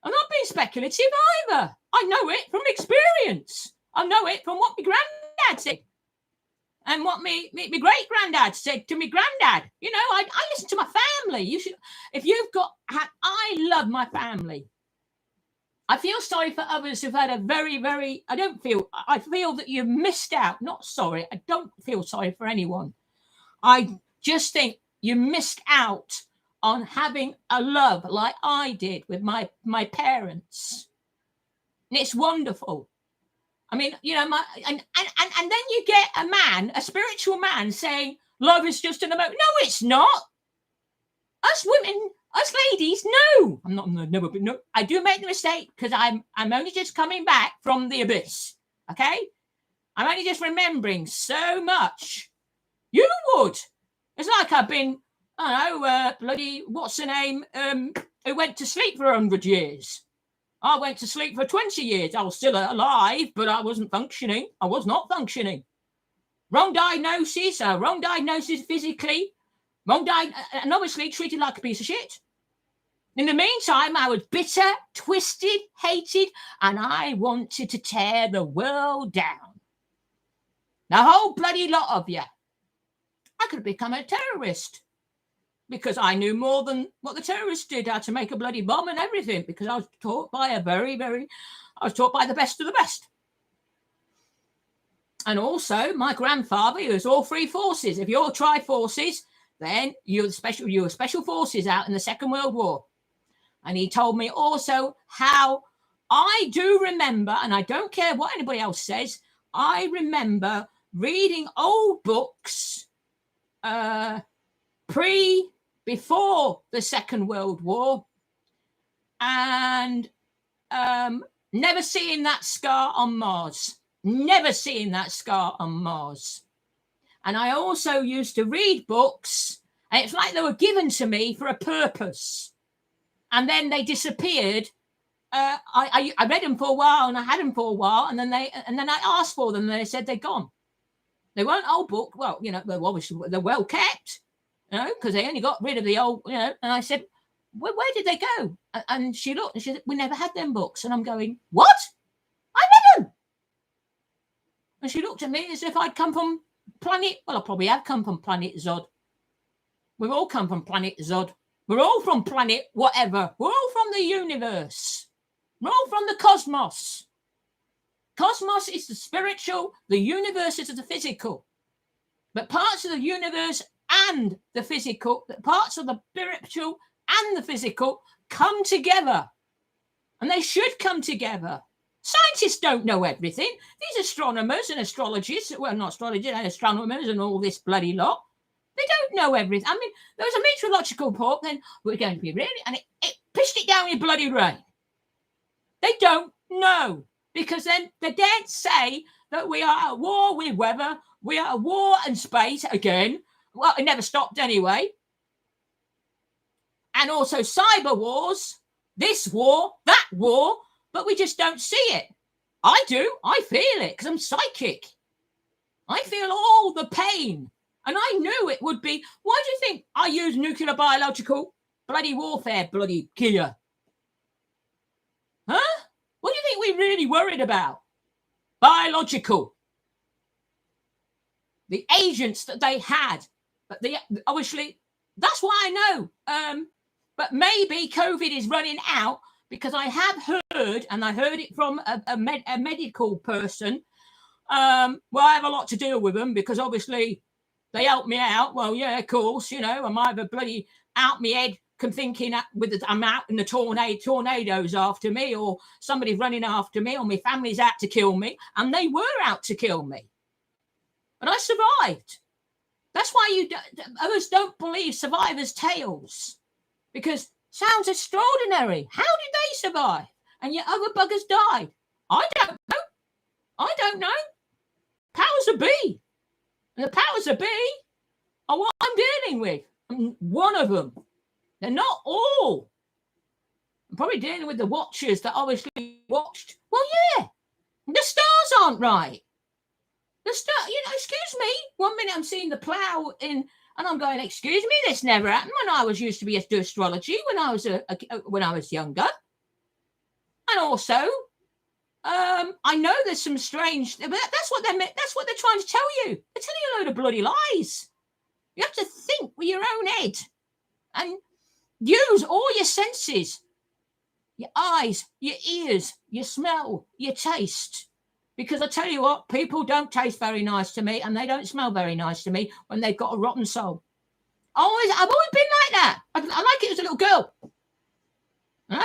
I'm not being speculative either. I know it from experience. I know it from what my granddad said. And what my great granddad said to me granddad. You know, I listen to my family. You should, if you've got, I love my family. I feel sorry for others who've had a very, very, I feel that you've missed out. Not sorry. I don't feel sorry for anyone. I just think you missed out on having a love like I did with my parents. And it's wonderful. I mean, you know, and then you get a man, a spiritual man, saying love is just an emotion. No, it's not. Us women, us ladies, no. I'm not. No. I do make the mistake because I'm only just coming back from the abyss. Okay, I'm only just remembering so much. You would. It's like I've been, I don't know, bloody what's her name? Who went to sleep for 100 years. I went to sleep for 20 years. I was still alive, but I wasn't functioning. I was not functioning. Wrong diagnosis physically. And obviously treated like a piece of shit. In the meantime, I was bitter, twisted, hated, and I wanted to tear the world down. The whole bloody lot of you. I could have become a terrorist. Because I knew more than what the terrorists did, how to make a bloody bomb and everything, because I was taught by I was taught by the best of the best. And also my grandfather, who was all three forces. If you're tri-forces, then you were special forces out in the Second World War. And he told me also how I do remember, and I don't care what anybody else says, I remember reading old books before the Second World War, and never seeing that scar on Mars. Never seeing that scar on Mars. And I also used to read books, and it's like they were given to me for a purpose. And then they disappeared. I read them for a while, and I had them for a while, and then I asked for them, and they said they're gone. They weren't old book. Well, you know, they're well kept. You know, because they only got rid of the old, you know, and I said, where did they go? And she looked and she said, we never had them books. And I'm going, what? I read them. And she looked at me as if I'd come from planet, well, I probably have come from planet Zod. We've all come from planet Zod. We're all from planet whatever. We're all from the universe. We're all from the cosmos. Cosmos is the spiritual, the universe is the physical. But parts of the universe and the physical, parts of the spiritual and the physical come together. And they should come together. Scientists don't know everything. These astronomers and astrologists, well, not astrologists, and astronomers and all this bloody lot, they don't know everything. I mean, there was a meteorological report, then we're going to be really, and it pished it down in bloody rain. They don't know, because then they daren't say that we are at war with weather, we are at war and space again. Well, it never stopped anyway. And also cyber wars, this war, that war, but we just don't see it. I do. I feel it because I'm psychic. I feel all the pain. And I knew it would be. Why do you think I use nuclear biological bloody warfare bloody gear? Huh? What do you think we're really worried about? Biological. The agents that they had. But obviously, that's why I know. But maybe COVID is running out because I have heard, and I heard it from a medical person. Well, I have a lot to deal with them because obviously they help me out. Well, yeah, of course, you know, I'm either bloody out my head thinking I'm out in the tornadoes after me, or somebody's running after me, or my family's out to kill me, and they were out to kill me. But I survived. That's why others don't believe survivors' tales, because sounds extraordinary. How did they survive? And yet other buggers died. I don't know. I don't know. Powers that be. And the powers that be are what I'm dealing with. I'm one of them. They're not all. I'm probably dealing with the watchers that obviously watched. Well, yeah, the stars aren't right. The star, excuse me. 1 minute I'm seeing the plough in, and I'm going, excuse me, this never happened when I used to do astrology when I was younger. And also, I know there's some strange, but that's what they're trying to tell you. They're telling you a load of bloody lies. You have to think with your own head and use all your senses, your eyes, your ears, your smell, your taste. Because I tell you what, people don't taste very nice to me, and they don't smell very nice to me when they've got a rotten soul. I've always been like that. I like it as a little girl. No?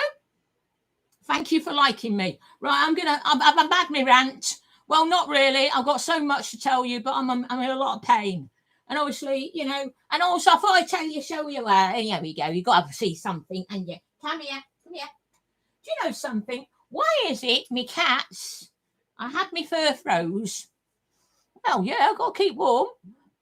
Thank you for liking me. Right, I've had my rant. Well, not really. I've got so much to tell you, but I'm in a lot of pain. And obviously, and also I thought I'd show you here we go. You've got to see something. And yeah, come here. Do you know something? Why is it me cats? I had me fur froze. Well, yeah, I've got to keep warm.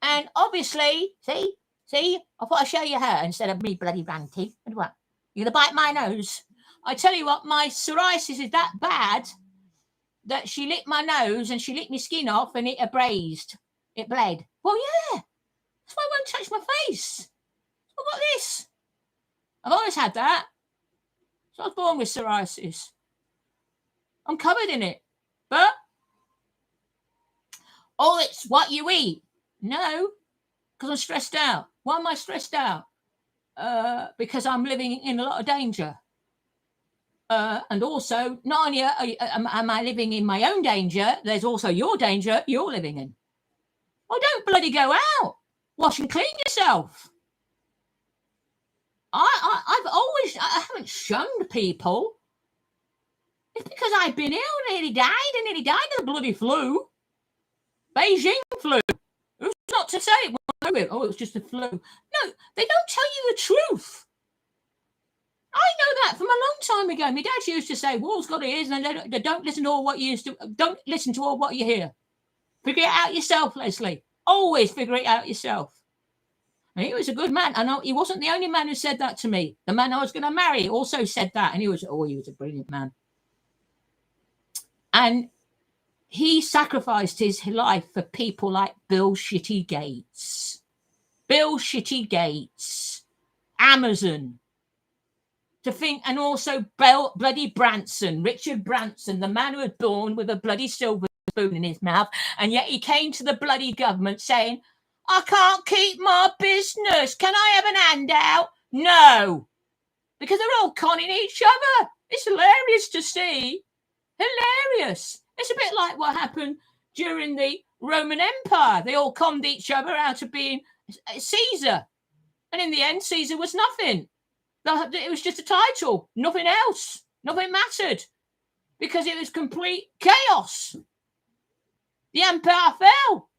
And obviously, see, I thought I'd show you her instead of me bloody ranting. What? You're going to bite my nose? I tell you what, my psoriasis is that bad that she licked my nose and she licked my skin off and it abrased. It bled. Well, yeah. That's why I won't touch my face. What about this? I've always had that. So I was born with psoriasis. I'm covered in it. But, it's what you eat. No, because I'm stressed out. Why am I stressed out? Because I'm living in a lot of danger. And also, not only am I living in my own danger, there's also your danger you're living in. Well, don't bloody go out. Wash and clean yourself. I haven't shunned people. It's because I've been ill and nearly died of the bloody flu. Beijing flu. Who's not to say it? It was just a flu. No, they don't tell you the truth. I know that from a long time ago. My dad used to say, "Wall's got ears, and they don't listen to all what you used to. Don't listen to all what you hear. Figure it out yourself, Leslie. Always figure it out yourself." And he was a good man. I know he wasn't the only man who said that to me. The man I was going to marry also said that, and he was a brilliant man. And he sacrificed his life for people like Bill Shitty Gates, Amazon. To think, and also bloody Branson, Richard Branson, the man who was born with a bloody silver spoon in his mouth, and yet he came to the bloody government saying, "I can't keep my business. Can I have an handout?" No, because they're all conning each other. It's hilarious to see. Hilarious. It's a bit like what happened during the Roman Empire. They all conned each other out of being Caesar, and in the end, Caesar was nothing. It was just a title, nothing else. Nothing mattered because it was complete chaos. The empire fell.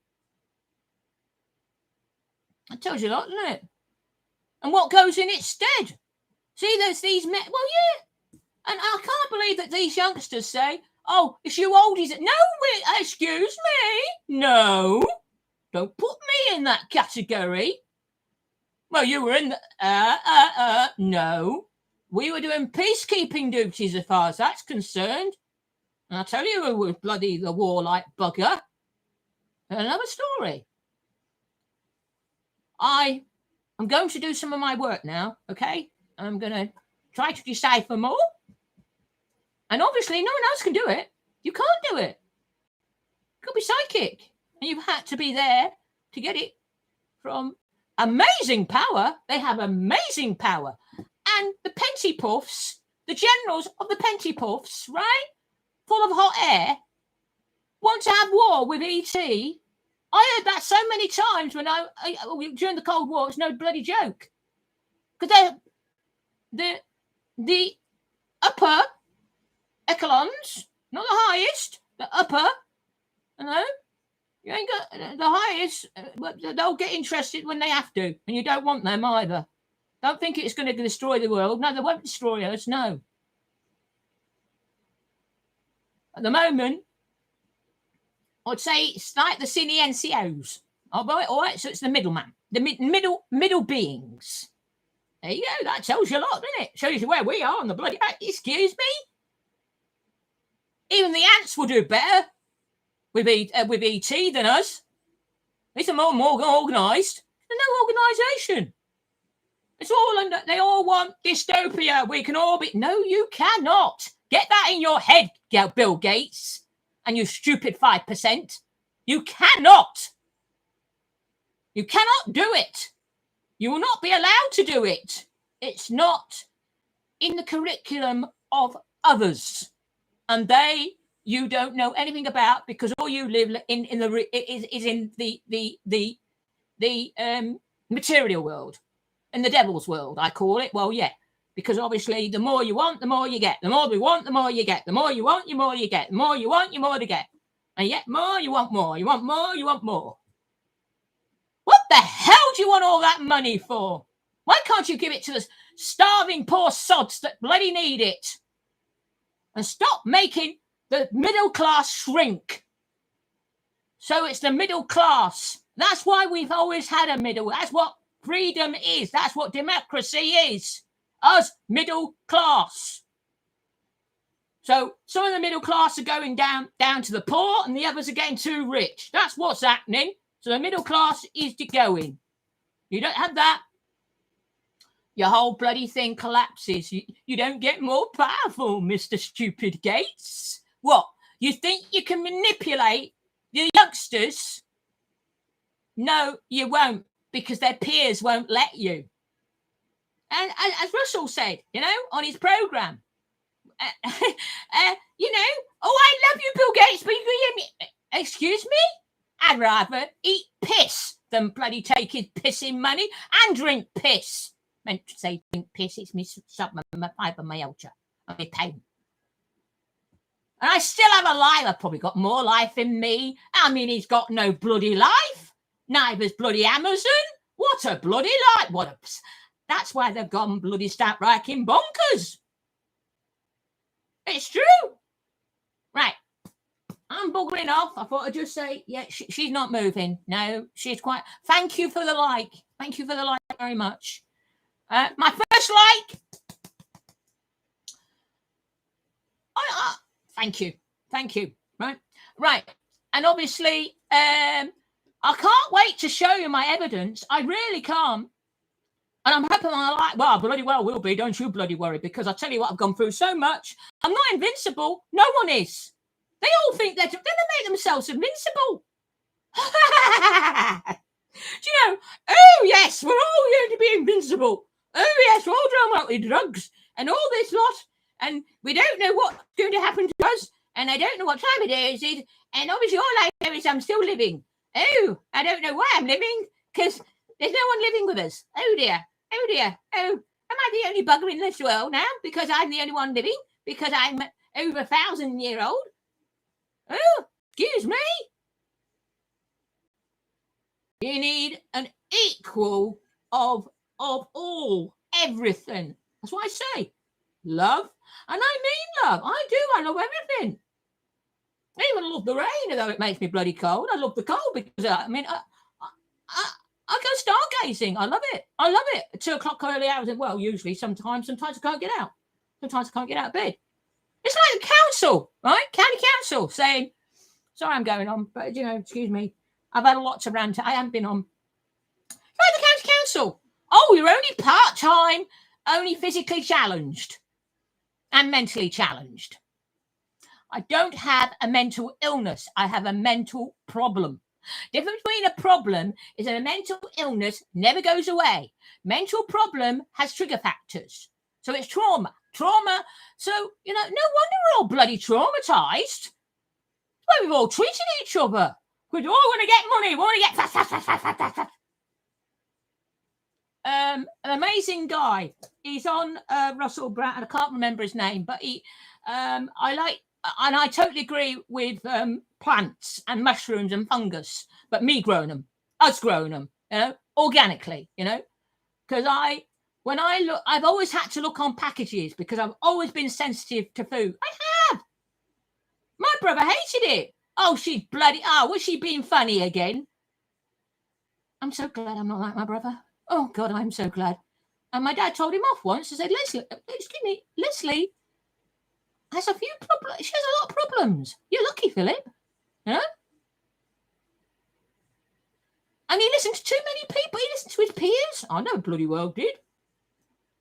I told you a lot, didn't it? And what goes in its stead? See, there's these men. Well, yeah. And I can't believe that these youngsters say, "Oh, it's you oldies." No, excuse me. No, don't put me in that category. Well, you were in the, no. We were doing peacekeeping duties as far as that's concerned. And I'll tell you who was bloody the warlike bugger. Another story. I am going to do some of my work now, okay? I'm going to try to decipher more. And obviously, no one else can do it. You can't do it. You could be psychic. And you've had to be there to get it from amazing power. They have amazing power. And the Pentipuffs, the generals of the Pentipuffs, right, full of hot air, want to have war with ET. I heard that so many times when during the Cold War. It's no bloody joke. Because they're the upper echelons, not the highest, the upper, you know. You ain't got the highest, but they'll get interested when they have to, and you don't want them either. Don't think it's going to destroy the world. No, they won't destroy us. No. At the moment, I'd say it's like the cine NCOs. All right. So it's the middleman, the middle beings. There you go. That tells you a lot, doesn't it? Shows you where we are on the bloody. Excuse me. Even the ants will do better with ET than us. It's more organised. There's no organisation. It's all under. They all want dystopia. We can all be. No, you cannot. Get that in your head, Bill Gates, and you stupid 5%. You cannot. You cannot do it. You will not be allowed to do it. It's not in the curriculum of others, and you don't know anything about, because all you live in the material world, in the devil's world, I call it. Well, yeah, because obviously the more you want, the more you get. The more we want, the more you get. The more you want, the more you get. The more you want, the more to get. And yet more, you want more. You want more, you want more. What the hell do you want all that money for? Why can't you give it to the starving poor sods that bloody need it? And stop making the middle class shrink. So it's the middle class. That's why we've always had a middle. That's what freedom is. That's what democracy is. Us middle class. So some of the middle class are going down to the poor, and the others are getting too rich. That's what's happening. So the middle class is going. You don't have that, your whole bloody thing collapses. You don't get more powerful, Mr. Stupid Gates. What? You think you can manipulate the youngsters? No, you won't, because their peers won't let you. And as Russell said, on his program, oh, I love you, Bill Gates, but excuse me? I'd rather eat piss than bloody take his pissing money and drink piss. Meant to say drink piss, it's me fibromyalgia. I'm in pain. And I still have a life. I've probably got more life in me. I mean, he's got no bloody life. Neither's bloody Amazon. What a bloody life. That's why they've gone bloody start writing bonkers. It's true. Right. I'm buggering off. I thought I'd just say, yeah, she's not moving. No, she's quite. Thank you for the like. Thank you for the like very much. My first like. Thank you. Right. And obviously, I can't wait to show you my evidence. I really can't. And I'm hoping I bloody well will be. Don't you bloody worry, because I tell you what, I've gone through so much. I'm not invincible. No one is. They all think they're going to make themselves invincible. Oh, yes, we're all going to be invincible. Oh, yes, we're all drawn out with drugs and all this lot. And we don't know what's going to happen to us. And I don't know what time it is. And obviously all I know is I'm still living. Oh, I don't know why I'm living, because there's no one living with us. Oh, dear. Oh, am I the only bugger in this world now? Because I'm the only one living? Because I'm over 1,000-year-old? Oh, excuse me. You need an equal of all, everything. That's what I say. Love. And I mean love. I do. I love everything. I even love the rain, although it makes me bloody cold. I love the cold because, I go stargazing. I love it. At 2 o'clock early hours. Well, usually, sometimes I can't get out. Sometimes I can't get out of bed. It's like the council, right? County council saying, sorry, I'm going on, but, excuse me. I've had a lot to rant. I haven't been on. It's like the county council. Oh, you're only part-time, only physically challenged and mentally challenged. I don't have a mental illness. I have a mental problem. Difference between a problem is that a mental illness never goes away. Mental problem has trigger factors. So it's trauma. So, no wonder we're all bloody traumatized. Well, we've all treated each other. We all want to get money. We want to get fast. An amazing guy. He's on Russell Brand. I can't remember his name, but I and I totally agree with plants and mushrooms and fungus, but me growing them, us growing them, you know, organically, you know, because when I look, I've always had to look on packages because I've always been sensitive to food. I have. My brother hated it. Oh, she's bloody. Oh, was she being funny again? I'm so glad I'm not like my brother. Oh, God, I'm so glad. And my dad told him off once and said, Leslie, excuse me, Leslie has a few problems. She has a lot of problems. You're lucky, Philip. You know? And he listened to too many people. He listened to his peers. I know bloody well did.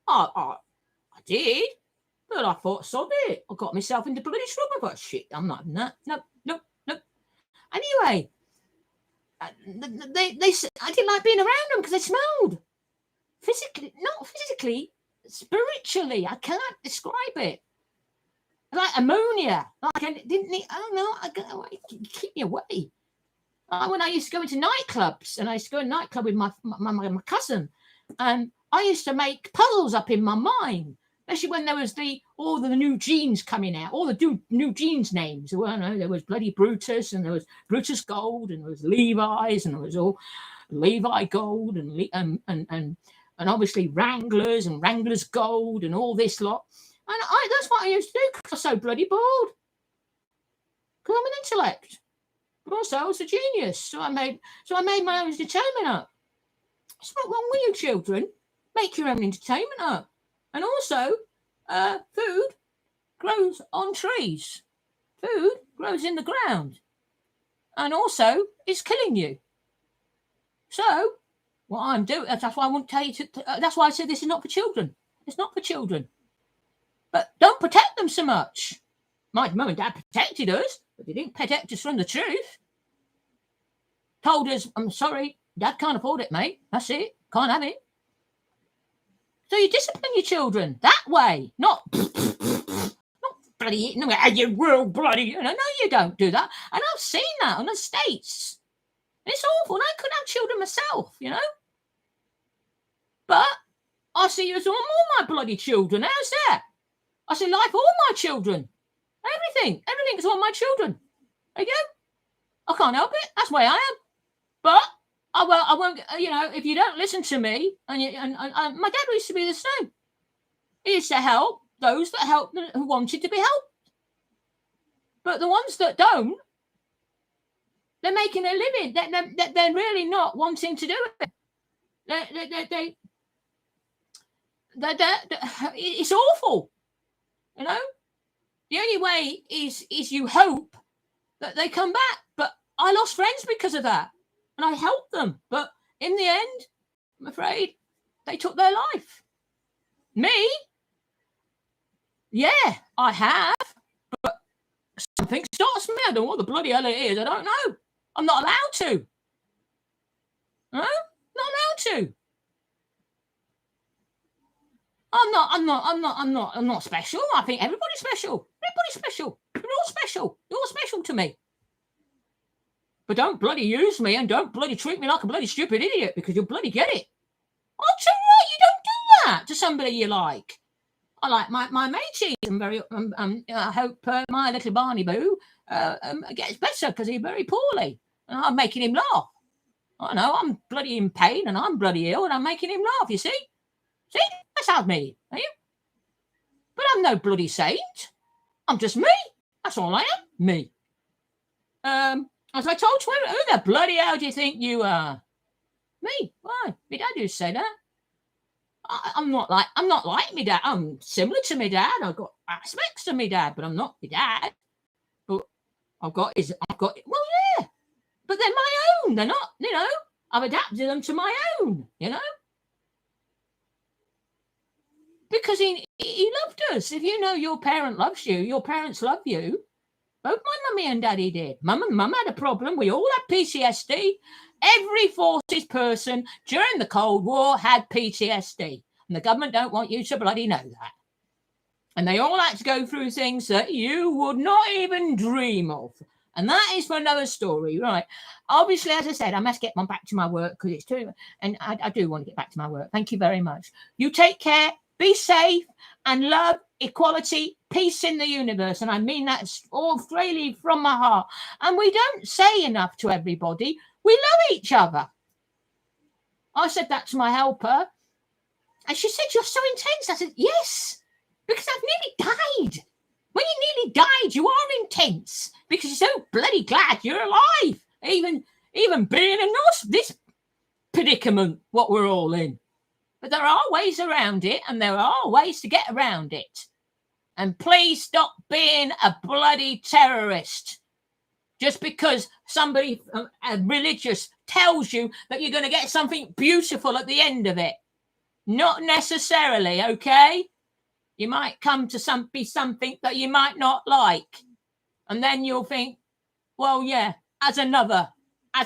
I did. But I thought, sod it. I got myself into bloody trouble. I thought, shit, I'm not having that. No. Anyway, I didn't like being around them because they smelled. Physically, not physically, spiritually. I can't describe it. Like ammonia. Like I didn't need, I don't know. Keep me away. When I used to go into nightclubs, and I used to go to a nightclub with my cousin, and I used to make puzzles up in my mind, especially when there was all the new jeans coming out, all the new jeans names. Well, no, there was bloody Brutus, and there was Brutus Gold, and there was Levi's, and there was all Levi Gold, and obviously Wranglers and Wranglers Gold, and all this lot. And that's what I used to do because I was so bloody bored. Because I'm an intellect. But also I was a genius. So I made my own entertainment up. It's not wrong with you children. Make your own entertainment up. And also, food grows on trees. Food grows in the ground. And also, it's killing you. So, what I'm doing, that's why I won't tell you that's why I said this is not for children. It's not for children. But don't protect them so much. My mum and dad protected us, but they didn't protect us from the truth. Told us, I'm sorry, Dad can't afford it, mate. That's it. Can't have it. So you discipline your children that way, not bloody, no, you will bloody. No, you don't do that. And I've seen that on the States. It's awful. And I couldn't have children myself, you know. But I see you as all my bloody children. How's that? I see like all my children. Everything's all my children. There you go. I can't help it. That's the way I am. But I won't. You know, if you don't listen to me, and my dad used to be the same. He used to help those that helped, who wanted to be helped. But the ones that don't, they're making a living. They're really not wanting to do it. It's awful. You know, the only way is you hope that they come back. But I lost friends because of that, and I helped them. But in the end, I'm afraid they took their life. Me, yeah, I have, but something stops me. I don't know what the bloody hell it is. I don't know. I'm not allowed to. No, not allowed to. I'm not special. I think everybody's special. Everybody's special. You're all special. You're all special to me. But don't bloody use me, and don't bloody treat me like a bloody stupid idiot, because you'll bloody get it. I'll tell you what, you don't do that to somebody you like. I like my matey. I'm very. I hope my little Barney Boo gets better, because he's very poorly, and I'm making him laugh. I know I'm bloody in pain, and I'm bloody ill, and I'm making him laugh. You see? See? That's how me, are you? But I'm no bloody saint. I'm just me. That's all I am. Me. As I told you, who the bloody hell do you think you are? Me. Why? My dad used to say that. I'm not like my dad. I'm similar to my dad. I've got aspects of my dad, but I'm not my dad. But well, yeah. But they're my own. They're not, you know. I've adapted them to my own, you know. Because he loved us. If you know your parent loves you, your parents love you. Both my mummy and daddy did. Mum had a problem. We all had PTSD. Every forces person during the Cold War had PTSD. And the government don't want you to bloody know that. And they all had to go through things that you would not even dream of. And that is for another story, right? Obviously, as I said, I must get back to my work because it's too... And I do want to get back to my work. Thank you very much. You take care. be safe, and love, equality, peace in the universe. And I mean that all freely from my heart. And we don't say enough to everybody. We love each other. I said that to my helper. And she said, you're so intense. I said, yes, because I've nearly died. When you nearly died, you are intense because you're so bloody glad you're alive. Even being in this predicament, what we're all in. But there are ways around it, and there are ways to get around it. And please stop being a bloody terrorist. Just because somebody religious tells you that you're going to get something beautiful at the end of it. Not necessarily, okay? You might come to be something that you might not like. And then you'll think, well, yeah, as another, I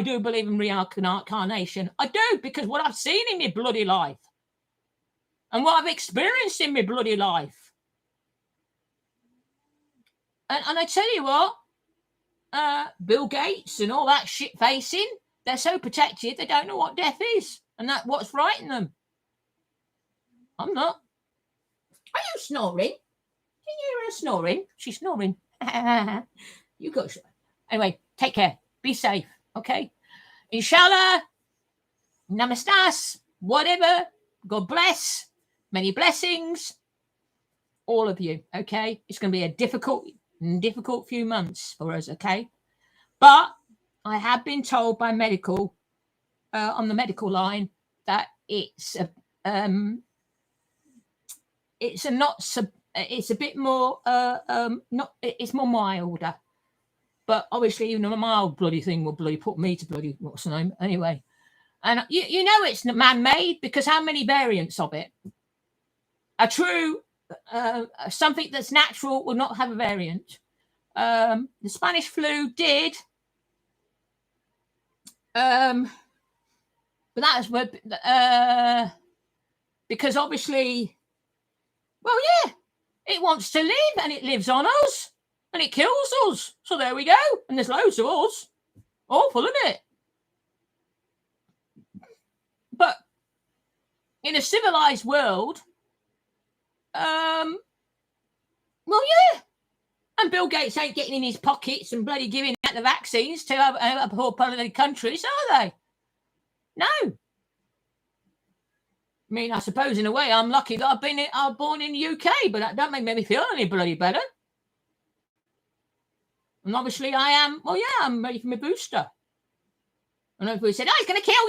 do believe in reincarnation. I do, because what I've seen in my bloody life and what I've experienced in my bloody life. And I tell you what, Bill Gates and all that shit facing, they're so protected, they don't know what death is. And that's what's frightening them. I'm not. Are you snoring? Can you hear her snoring? She's snoring. You go. Anyway, take care. Be safe. Okay? Inshallah. Namastas. Whatever. God bless. Many blessings. All of you. Okay? It's going to be a difficult few months for us. Okay? But I have been told by medical, on the medical line, that it's a bit more it's more milder, but obviously even a mild bloody thing will bloody put me to bloody what's the name anyway. And you know it's man-made, because how many variants of it? A true something that's natural will not have a variant. The Spanish flu did, but that is what because obviously, well, yeah, it wants to live, and it lives on us, and it kills us. So there we go. And there's loads of us. Awful, isn't it? But in a civilized world, well, yeah. And Bill Gates ain't getting in his pockets and bloody giving out the vaccines to other poor bloody countries, are they? No. I mean, I suppose in a way I'm lucky that I was born in the UK, but that don't make me feel any bloody better. And obviously I am, well, yeah, I'm ready for my booster. And everybody said, oh, it's going to kill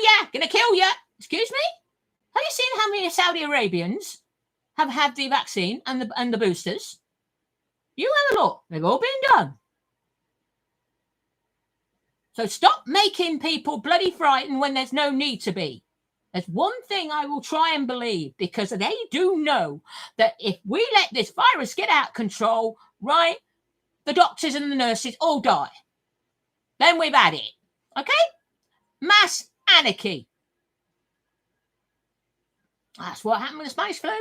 you. Excuse me? Have you seen how many Saudi Arabians have had the vaccine and the boosters? You have a look. They've all been done. So stop making people bloody frightened when there's no need to be. There's one thing I will try and believe, because they do know that if we let this virus get out of control, right, the doctors and the nurses all die. Then we've had it. Okay? Mass anarchy. That's what happened with the Spanish flu.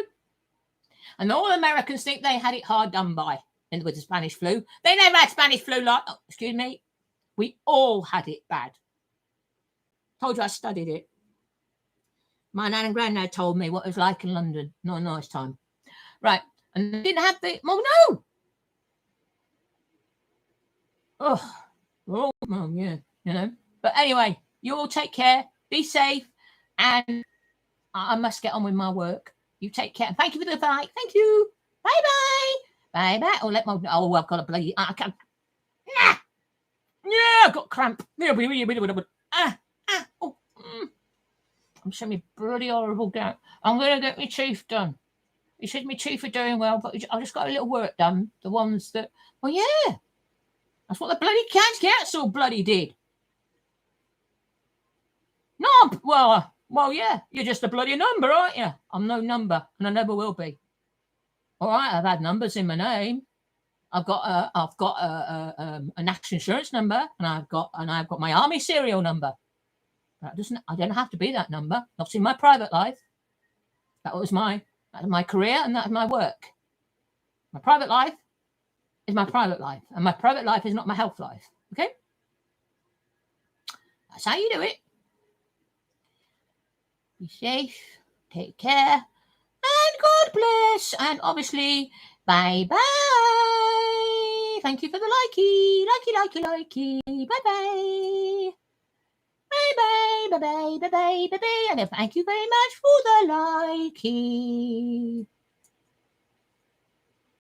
And all Americans think they had it hard done by with the Spanish flu. They never had Spanish flu like, oh, excuse me, we all had it bad. Told you I studied it. My nan and granddad told me what it was like in London. Not a nice time. Right. And they didn't have the, well, no. Oh, yeah, you know. But anyway, you all take care. Be safe. And I must get on with my work. You take care. Thank you for the fight. Thank you. Bye-bye. Bye-bye. Oh, I've got a bloody, I can't. Yeah, I've got cramp. I'm showing me bloody horrible gout. I'm going to get my teeth done. He said my teeth are doing well, but I've just got a little work done. The ones that, well, yeah. That's what the bloody cats all bloody did. No, well, yeah. You're just a bloody number, aren't you? I'm no number, and I never will be. All right, I've had numbers in my name. I've got a national insurance number, and I've got my army serial number. I don't have to be that number. Not in my private life. That was my career, and that's my work. My private life is my private life, and my private life is not my health life. Okay? That's how you do it. Be safe, take care, God bless. And obviously, bye-bye. Thank you for the likey. Likey. Bye-bye. Bye-bye. And thank you very much for the likey.